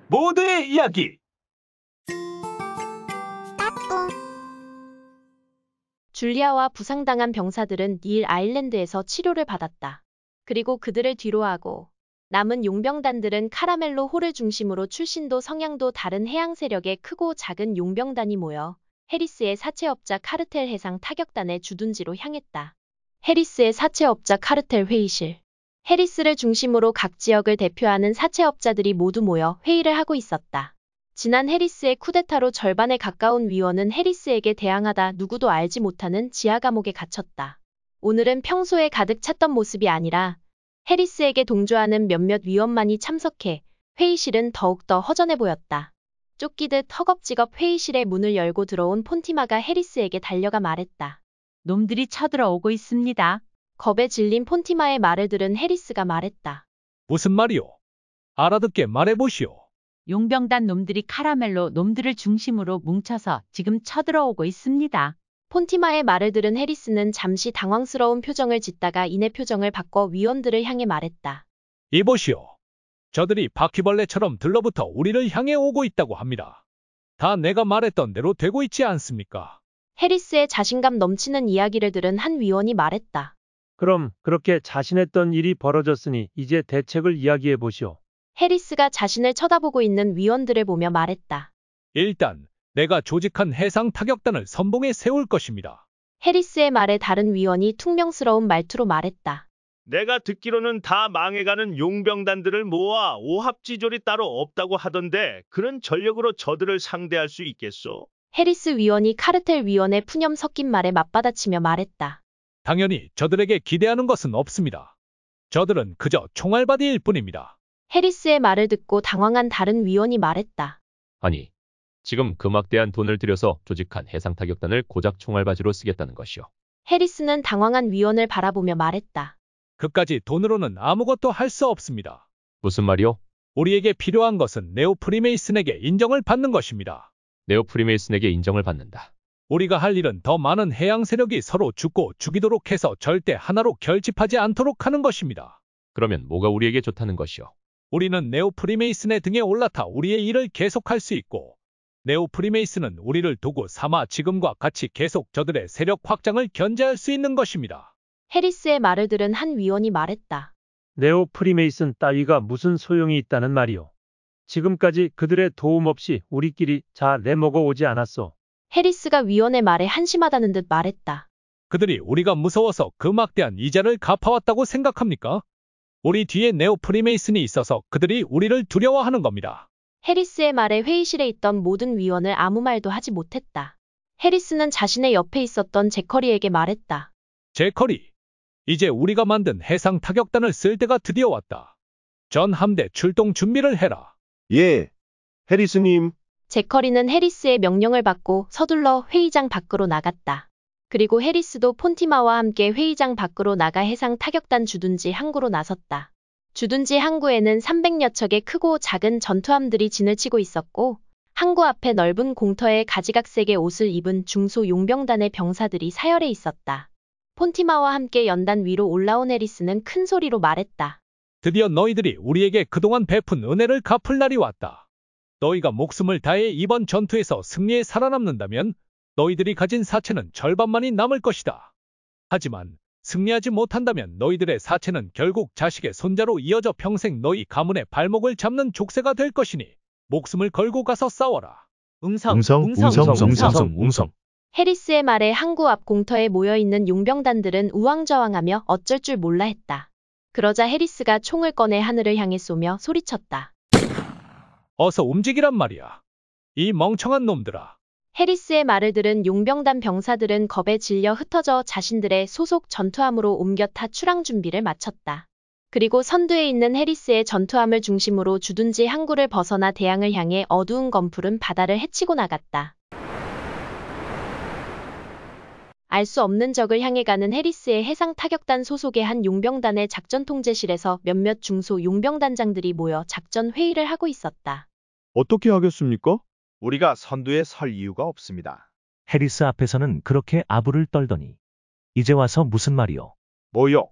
모두의 이야기. 줄리아와 부상당한 병사들은 닐 아일랜드에서 치료를 받았다. 그리고 그들을 뒤로하고 남은 용병단들은 카라멜로 홀을 중심으로 출신도 성향도 다른 해양 세력의 크고 작은 용병단이 모여 해리스의 사채업자 카르텔 해상 타격단의 주둔지로 향했다. 해리스의 사채업자 카르텔 회의실. 해리스를 중심으로 각 지역을 대표하는 사채업자들이 모두 모여 회의를 하고 있었다. 지난 해리스의 쿠데타로 절반에 가까운 위원은 해리스에게 대항하다 누구도 알지 못하는 지하 감옥에 갇혔다. 오늘은 평소에 가득 찼던 모습이 아니라 해리스에게 동조하는 몇몇 위원만이 참석해 회의실은 더욱더 허전해 보였다. 쫓기듯 허겁지겁 회의실의 문을 열고 들어온 폰티마가 해리스에게 달려가 말했다. 놈들이 쳐들어오고 있습니다. 겁에 질린 폰티마의 말을 들은 해리스가 말했다. 무슨 말이오? 알아듣게 말해보시오. 용병단 놈들이 카라멜로 놈들을 중심으로 뭉쳐서 지금 쳐들어오고 있습니다. 폰티마의 말을 들은 해리스는 잠시 당황스러운 표정을 짓다가 이내 표정을 바꿔 위원들을 향해 말했다. 이보시오. 저들이 바퀴벌레처럼 들러붙어 우리를 향해 오고 있다고 합니다. 다 내가 말했던 대로 되고 있지 않습니까? 해리스의 자신감 넘치는 이야기를 들은 한 위원이 말했다. 그럼 그렇게 자신했던 일이 벌어졌으니 이제 대책을 이야기해 보시오. 해리스가 자신을 쳐다보고 있는 위원들을 보며 말했다. 일단 내가 조직한 해상 타격단을 선봉에 세울 것입니다. 해리스의 말에 다른 위원이 퉁명스러운 말투로 말했다. 내가 듣기로는 다 망해가는 용병단들을 모아 오합지졸이 따로 없다고 하던데 그런 전력으로 저들을 상대할 수 있겠소? 해리스 위원이 카르텔 위원의 푸념 섞인 말에 맞받아치며 말했다. 당연히 저들에게 기대하는 것은 없습니다. 저들은 그저 총알바디일 뿐입니다. 해리스의 말을 듣고 당황한 다른 위원이 말했다. 아니, 지금 그 막대한 돈을 들여서 조직한 해상타격단을 고작 총알바지로 쓰겠다는 것이오. 해리스는 당황한 위원을 바라보며 말했다. 그까지 돈으로는 아무것도 할 수 없습니다. 무슨 말이오? 우리에게 필요한 것은 네오 프리메이슨에게 인정을 받는 것입니다. 네오 프리메이슨에게 인정을 받는다. 우리가 할 일은 더 많은 해양 세력이 서로 죽고 죽이도록 해서 절대 하나로 결집하지 않도록 하는 것입니다. 그러면 뭐가 우리에게 좋다는 것이오? 우리는 네오 프리메이슨의 등에 올라타 우리의 일을 계속할 수 있고 네오 프리메이슨은 우리를 도구 삼아 지금과 같이 계속 저들의 세력 확장을 견제할 수 있는 것입니다. 해리스의 말을 들은 한 위원이 말했다. 네오 프리메이슨 따위가 무슨 소용이 있다는 말이오. 지금까지 그들의 도움 없이 우리끼리 잘 내먹어 오지 않았소. 해리스가 위원의 말에 한심하다는 듯 말했다. 그들이 우리가 무서워서 그 막대한 이자를 갚아왔다고 생각합니까? 우리 뒤에 네오 프리메이슨이 있어서 그들이 우리를 두려워하는 겁니다. 해리스의 말에 회의실에 있던 모든 위원을 아무 말도 하지 못했다. 해리스는 자신의 옆에 있었던 제커리에게 말했다. 제커리, 이제 우리가 만든 해상 타격단을 쓸 때가 드디어 왔다. 전 함대 출동 준비를 해라. 예, 해리스님. 제커리는 해리스의 명령을 받고 서둘러 회의장 밖으로 나갔다. 그리고 해리스도 폰티마와 함께 회의장 밖으로 나가 해상 타격단 주둔지 항구로 나섰다. 주둔지 항구에는 300여 척의 크고 작은 전투함들이 진을 치고 있었고 항구 앞에 넓은 공터에 가지각색의 옷을 입은 중소 용병단의 병사들이 사열해 있었다. 폰티마와 함께 연단 위로 올라온 해리스는 큰 소리로 말했다. 드디어 너희들이 우리에게 그동안 베푼 은혜를 갚을 날이 왔다. 너희가 목숨을 다해 이번 전투에서 승리에 살아남는다면 너희들이 가진 사체는 절반만이 남을 것이다. 하지만 승리하지 못한다면 너희들의 사체는 결국 자식의 손자로 이어져 평생 너희 가문의 발목을 잡는 족쇄가 될 것이니 목숨을 걸고 가서 싸워라. 웅성. 해리스의 말에 항구 앞 공터에 모여있는 용병단들은 우왕좌왕하며 어쩔 줄 몰라 했다. 그러자 해리스가 총을 꺼내 하늘을 향해 쏘며 소리쳤다. 어서 움직이란 말이야. 이 멍청한 놈들아. 해리스의 말을 들은 용병단 병사들은 겁에 질려 흩어져 자신들의 소속 전투함으로 옮겨 타 출항 준비를 마쳤다. 그리고 선두에 있는 해리스의 전투함을 중심으로 주둔지 항구를 벗어나 대양을 향해 어두운 검푸른 바다를 헤치고 나갔다. 알 수 없는 적을 향해 가는 해리스의 해상 타격단 소속의 한 용병단의 작전 통제실에서 몇몇 중소 용병단장들이 모여 작전 회의를 하고 있었다. 어떻게 하겠습니까? 우리가 선두에 설 이유가 없습니다. 해리스 앞에서는 그렇게 아부를 떨더니 이제 와서 무슨 말이오? 뭐요?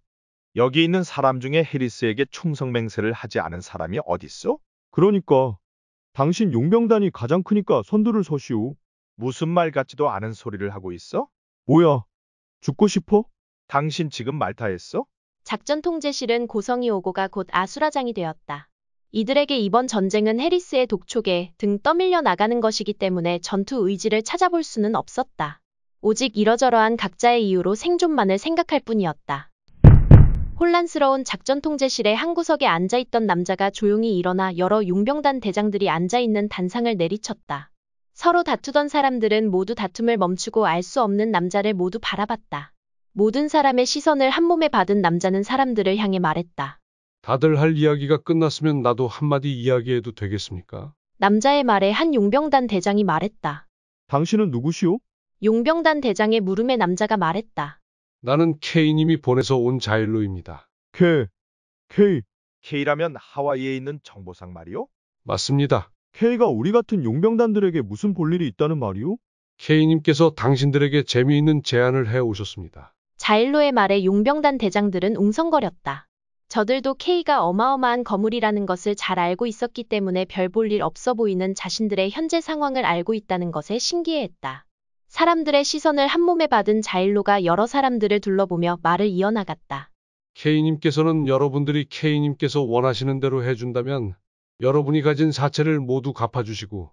여기 있는 사람 중에 해리스에게 충성맹세를 하지 않은 사람이 어딨어? 그러니까 당신 용병단이 가장 크니까 선두를 서시오. 무슨 말 같지도 않은 소리를 하고 있어? 뭐야? 죽고 싶어? 당신 지금 말타했어? 작전 통제실은 고성이 오고가 곧 아수라장이 되었다. 이들에게 이번 전쟁은 해리스의 독촉에 등 떠밀려 나가는 것이기 때문에 전투 의지를 찾아볼 수는 없었다. 오직 이러저러한 각자의 이유로 생존만을 생각할 뿐이었다. 혼란스러운 작전 통제실의 한 구석에 앉아있던 남자가 조용히 일어나 여러 용병단 대장들이 앉아있는 단상을 내리쳤다. 서로 다투던 사람들은 모두 다툼을 멈추고 알 수 없는 남자를 모두 바라봤다. 모든 사람의 시선을 한몸에 받은 남자는 사람들을 향해 말했다. 다들 할 이야기가 끝났으면 나도 한마디 이야기해도 되겠습니까? 남자의 말에 한 용병단 대장이 말했다. 당신은 누구시오? 용병단 대장의 물음에 남자가 말했다. 나는 K님이 보내서 온 자일로입니다. K. K라면 하와이에 있는 정보상 말이오? 맞습니다. K가 우리 같은 용병단들에게 무슨 볼일이 있다는 말이오? K님께서 당신들에게 재미있는 제안을 해 오셨습니다. 자일로의 말에 용병단 대장들은 웅성거렸다. 저들도 K가 어마어마한 거물이라는 것을 잘 알고 있었기 때문에 별 볼 일 없어 보이는 자신들의 현재 상황을 알고 있다는 것에 신기해했다. 사람들의 시선을 한몸에 받은 자일로가 여러 사람들을 둘러보며 말을 이어나갔다. K님께서는 여러분들이 K님께서 원하시는 대로 해준다면 여러분이 가진 사채를 모두 갚아주시고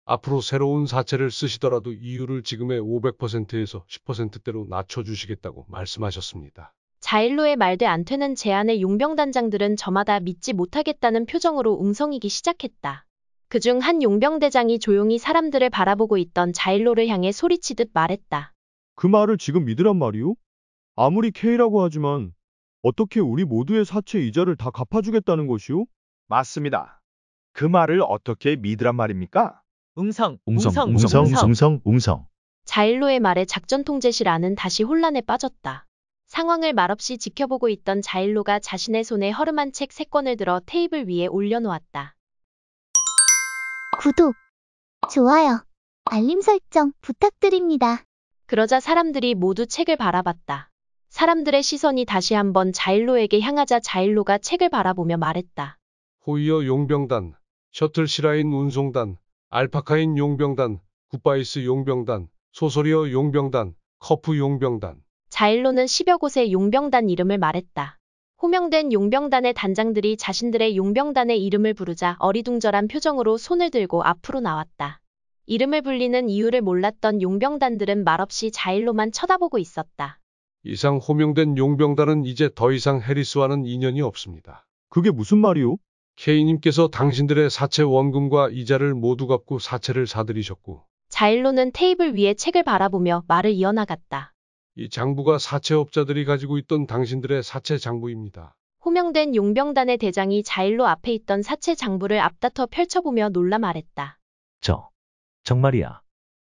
앞으로 새로운 사채를 쓰시더라도 이율을 지금의 500%에서 10%대로 낮춰주시겠다고 말씀하셨습니다. 자일로의 말대 안 되는 제안에 용병단장들은 저마다 믿지 못하겠다는 표정으로 웅성이기 시작했다. 그중 한 용병대장이 조용히 사람들을 바라보고 있던 자일로를 향해 소리치듯 말했다. 그 말을 지금 믿으란 말이오? 아무리 K라고 하지만 어떻게 우리 모두의 사채 이자를 다 갚아주겠다는 것이오? 맞습니다. 그 말을 어떻게 믿으란 말입니까? 웅성. 자일로의 말에 작전 통제실 안은 다시 혼란에 빠졌다. 상황을 말없이 지켜보고 있던 자일로가 자신의 손에 허름한 책 3권을 들어 테이블 위에 올려놓았다. 구독, 좋아요, 알림 설정 부탁드립니다. 그러자 사람들이 모두 책을 바라봤다. 사람들의 시선이 다시 한번 자일로에게 향하자 자일로가 책을 바라보며 말했다. 호이어 용병단, 셔틀시라인 운송단, 알파카인 용병단, 굿바이스 용병단, 소소리어 용병단, 커프 용병단. 자일로는 10여 곳의 용병단 이름을 말했다. 호명된 용병단의 단장들이 자신들의 용병단의 이름을 부르자 어리둥절한 표정으로 손을 들고 앞으로 나왔다. 이름을 불리는 이유를 몰랐던 용병단들은 말없이 자일로만 쳐다보고 있었다. 이상 호명된 용병단은 이제 더 이상 해리스와는 인연이 없습니다. 그게 무슨 말이오? K님께서 당신들의 사채 원금과 이자를 모두 갚고 사채를 사들이셨고 자일로는 테이블 위에 책을 바라보며 말을 이어나갔다. 이 장부가 사채업자들이 가지고 있던 당신들의 사채 장부입니다. 호명된 용병단의 대장이 자일로 앞에 있던 사채 장부를 앞다퉈 펼쳐보며 놀라 말했다. 정말이야.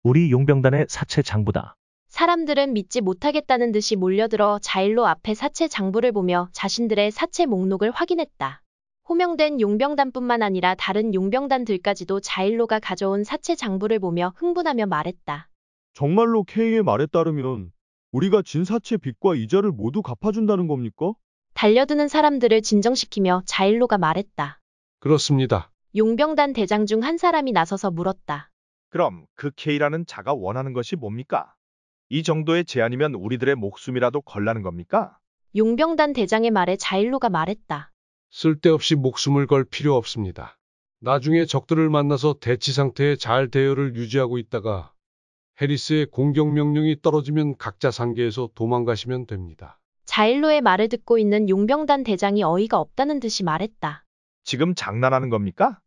우리 용병단의 사채 장부다. 사람들은 믿지 못하겠다는 듯이 몰려들어 자일로 앞에 사채 장부를 보며 자신들의 사채 목록을 확인했다. 호명된 용병단뿐만 아니라 다른 용병단들까지도 자일로가 가져온 사채 장부를 보며 흥분하며 말했다. 정말로 K의 말에 따르면 우리가 진 사채 빚과 이자를 모두 갚아준다는 겁니까? 달려드는 사람들을 진정시키며 자일로가 말했다. 그렇습니다. 용병단 대장 중 한 사람이 나서서 물었다. 그럼 그 K라는 자가 원하는 것이 뭡니까? 이 정도의 제안이면 우리들의 목숨이라도 걸라는 겁니까? 용병단 대장의 말에 자일로가 말했다. 쓸데없이 목숨을 걸 필요 없습니다. 나중에 적들을 만나서 대치 상태에 잘 대열을 유지하고 있다가 해리스의 공격 명령이 떨어지면 각자 상계에서 도망가시면 됩니다. 자일로의 말을 듣고 있는 용병단 대장이 어이가 없다는 듯이 말했다. 지금 장난하는 겁니까?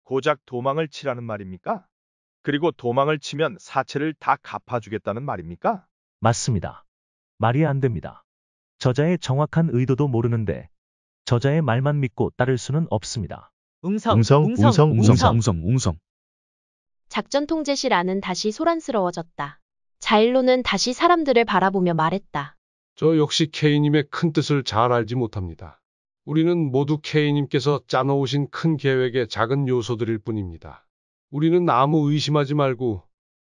고작 도망을 치라는 말입니까? 그리고 도망을 치면 사채를 다 갚아주겠다는 말입니까? 맞습니다. 말이 안 됩니다. 저자의 정확한 의도도 모르는데 저자의 말만 믿고 따를 수는 없습니다. 웅성. 작전 통제실 안은 다시 소란스러워졌다. 자일로는 다시 사람들을 바라보며 말했다. 저 역시 K님의 큰 뜻을 잘 알지 못합니다. 우리는 모두 K님께서 짜놓으신 큰 계획의 작은 요소들일 뿐입니다. 우리는 아무 의심하지 말고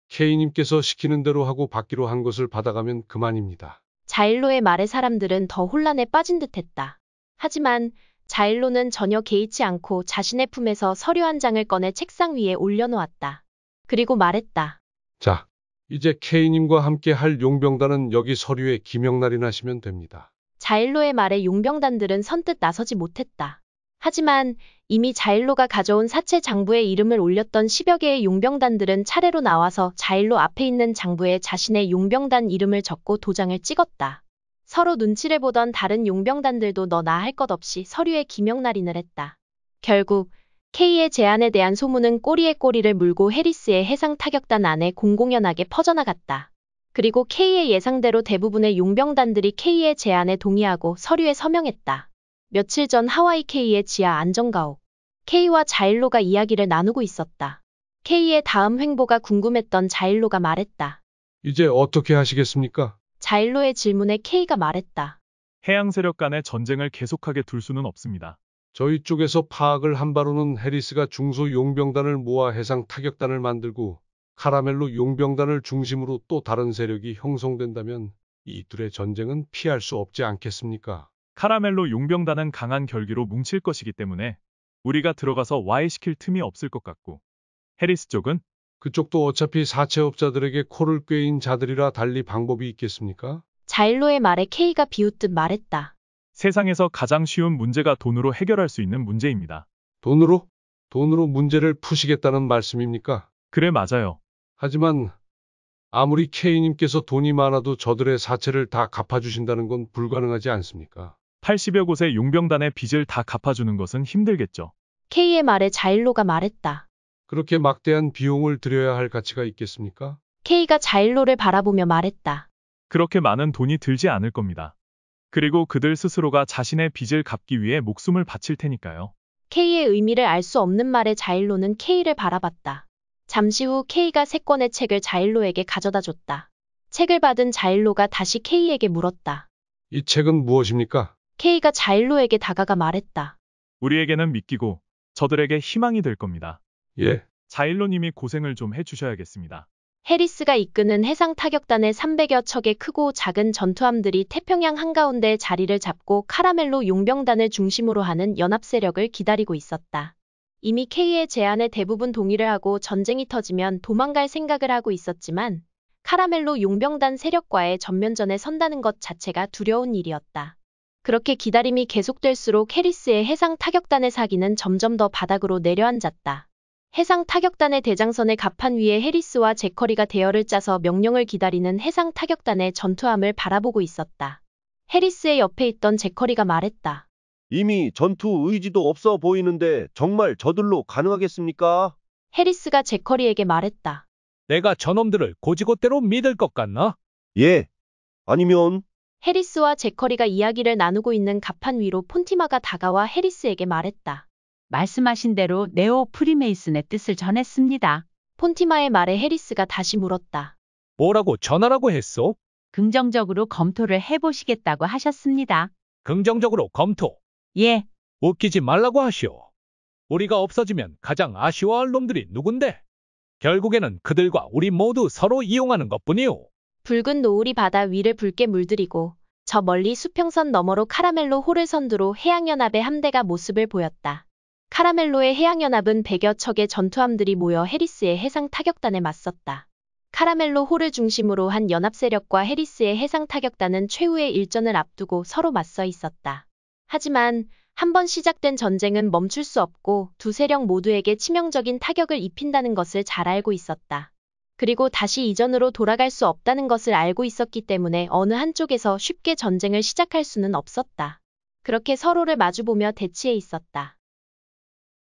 K님께서 시키는 대로 하고 받기로 한 것을 받아가면 그만입니다. 자일로의 말에 사람들은 더 혼란에 빠진 듯했다. 하지만 자일로는 전혀 개의치 않고 자신의 품에서 서류 한 장을 꺼내 책상 위에 올려놓았다. 그리고 말했다. 자, 이제 K님과 함께 할 용병단은 여기 서류에 기명날인하시면 됩니다. 자일로의 말에 용병단들은 선뜻 나서지 못했다. 하지만 이미 자일로가 가져온 사체 장부에 이름을 올렸던 10여 개의 용병단들은 차례로 나와서 자일로 앞에 있는 장부에 자신의 용병단 이름을 적고 도장을 찍었다. 서로 눈치를 보던 다른 용병단들도 너나 할 것 없이 서류에 기명날인을 했다. 결국 K의 제안에 대한 소문은 꼬리에 꼬리를 물고 해리스의 해상 타격단 안에 공공연하게 퍼져나갔다. 그리고 K의 예상대로 대부분의 용병단들이 K의 제안에 동의하고 서류에 서명했다. 며칠 전 하와이 K의 지하 안전가옥. K와 자일로가 이야기를 나누고 있었다. K의 다음 횡보가 궁금했던 자일로가 말했다. 이제 어떻게 하시겠습니까? 자일로의 질문에 K가 말했다. 해양 세력 간의 전쟁을 계속하게 둘 수는 없습니다. 저희 쪽에서 파악을 한 바로는 해리스가 중소 용병단을 모아 해상 타격단을 만들고 카라멜로 용병단을 중심으로 또 다른 세력이 형성된다면 이 둘의 전쟁은 피할 수 없지 않겠습니까? 카라멜로 용병단은 강한 결기로 뭉칠 것이기 때문에 우리가 들어가서 와해시킬 틈이 없을 것 같고, 해리스 쪽은? 그쪽도 어차피 사채업자들에게 코를 꿰인 자들이라 달리 방법이 있겠습니까? 자일로의 말에 K가 비웃듯 말했다. 세상에서 가장 쉬운 문제가 돈으로 해결할 수 있는 문제입니다. 돈으로? 돈으로 문제를 푸시겠다는 말씀입니까? 그래, 맞아요. 하지만 아무리 K님께서 돈이 많아도 저들의 사채를 다 갚아주신다는 건 불가능하지 않습니까? 80여 곳의 용병단의 빚을 다 갚아주는 것은 힘들겠죠. K의 말에 자일로가 말했다. 그렇게 막대한 비용을 들여야 할 가치가 있겠습니까? K가 자일로를 바라보며 말했다. 그렇게 많은 돈이 들지 않을 겁니다. 그리고 그들 스스로가 자신의 빚을 갚기 위해 목숨을 바칠 테니까요. K의 의미를 알 수 없는 말에 자일로는 K를 바라봤다. 잠시 후 K가 3권의 책을 자일로에게 가져다 줬다. 책을 받은 자일로가 다시 K에게 물었다. 이 책은 무엇입니까? K가 자일로에게 다가가 말했다. 우리에게는 믿기고 저들에게 희망이 될 겁니다. 예. 자일로님이 고생을 좀 해주셔야겠습니다. 해리스가 이끄는 해상 타격단의 300여 척의 크고 작은 전투함들이 태평양 한가운데 자리를 잡고 카라멜로 용병단을 중심으로 하는 연합 세력을 기다리고 있었다. 이미 K의 제안에 대부분 동의를 하고 전쟁이 터지면 도망갈 생각을 하고 있었지만 카라멜로 용병단 세력과의 전면전에 선다는 것 자체가 두려운 일이었다. 그렇게 기다림이 계속될수록 해리스의 해상 타격단의 사기는 점점 더 바닥으로 내려앉았다. 해상 타격단의 대장선의 갑판 위에 해리스와 제커리가 대열을 짜서 명령을 기다리는 해상 타격단의 전투함을 바라보고 있었다. 해리스의 옆에 있던 제커리가 말했다. 이미 전투 의지도 없어 보이는데 정말 저들로 가능하겠습니까? 해리스가 제커리에게 말했다. 내가 저놈들을 고지고대로 믿을 것 같나? 예. 아니면? 해리스와 제커리가 이야기를 나누고 있는 갑판 위로 폰티마가 다가와 해리스에게 말했다. 말씀하신 대로 네오 프리메이슨의 뜻을 전했습니다. 폰티마의 말에 해리스가 다시 물었다. 뭐라고 전하라고 했소? 긍정적으로 검토를 해보시겠다고 하셨습니다. 긍정적으로 검토. 예. 웃기지 말라고 하시오. 우리가 없어지면 가장 아쉬워할 놈들이 누군데? 결국에는 그들과 우리 모두 서로 이용하는 것뿐이오. 붉은 노을이 바다 위를 붉게 물들이고 저 멀리 수평선 너머로 카라멜로 호를 선두로 해양연합의 함대가 모습을 보였다. 카라멜로의 해양연합은 100여 척의 전투함들이 모여 해리스의 해상 타격단에 맞섰다. 카라멜로 호를 중심으로 한 연합 세력과 해리스의 해상 타격단은 최후의 일전을 앞두고 서로 맞서 있었다. 하지만 한번 시작된 전쟁은 멈출 수 없고 두 세력 모두에게 치명적인 타격을 입힌다는 것을 잘 알고 있었다. 그리고 다시 이전으로 돌아갈 수 없다는 것을 알고 있었기 때문에 어느 한쪽에서 쉽게 전쟁을 시작할 수는 없었다. 그렇게 서로를 마주보며 대치해 있었다.